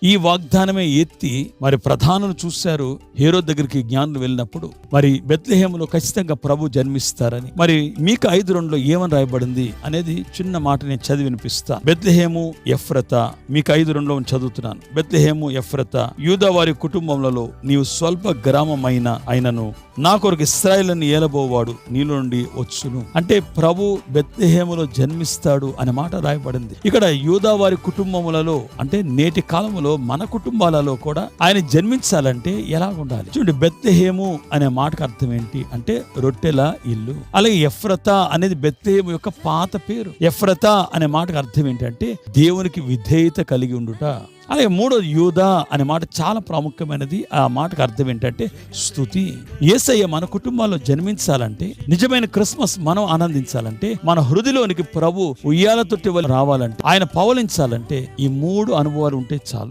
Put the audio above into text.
ఈ వాగ్దానమే ఎత్తి మరి ప్రధానులు చూశారు. హేరోదు దగ్గరికి జ్ఞానులు వెళ్ళినప్పుడు మరి బెత్లెహేములో ఖచ్చితంగా ప్రభు జన్మిస్తారని. మరి మీకా 5:2 ఏమని రాయబడింది అనేది చిన్న మాట నేను చదివి వినిపిస్తా. బెత్లెహేము ఎఫ్రతా, మీకా 5:2 చదువుతున్నాను. బెత్లెహేము ఎఫ్రతా, యూదా వారి కుటుంబములలో నీవు స్వల్ప గ్రామమైన అయినను నా కొరకు ఇశ్రాయేలును ఏలబోవాడు నీలో నుండి వచ్చును. అంటే ప్రభు బెత్లెహేములో జన్మిస్తాడు అనే మాట రాయబడింది. ఇక్కడ యూదా వారి కుటుంబములలో అంటే నేటి కాలంలో మన కుటుంబాలలో కూడా ఆయన జన్మించాలంటే ఎలా ఉండాలి చూడండి. బెత్లెహేము అనే మాటకు అర్థం ఏంటి అంటే రొట్టెల ఇల్లు. అలాగే ఎఫ్రతా అనేది బెత్లెహేము యొక్క పాత పేరు. ఎఫ్రతా అనే మాటకు అర్థం ఏంటంటే దేవునికి విధేయత కలిగి ఉండుట. అలాగే మూడోది యూదా అనే మాట చాలా ప్రాముఖ్యమైనది. ఆ మాటకు అర్థం ఏంటంటే స్తుతి. యేసయ్య మన కుటుంబాల్లో జన్మించాలంటే, నిజమైన క్రిస్మస్ మనం ఆనందించాలంటే, మన హృదయలోనికి ప్రభు ఉయ్యాల తొట్టి రావాలంటే, ఆయన పవలించాలంటే ఈ 3 అనుభవాలు ఉంటే చాలు.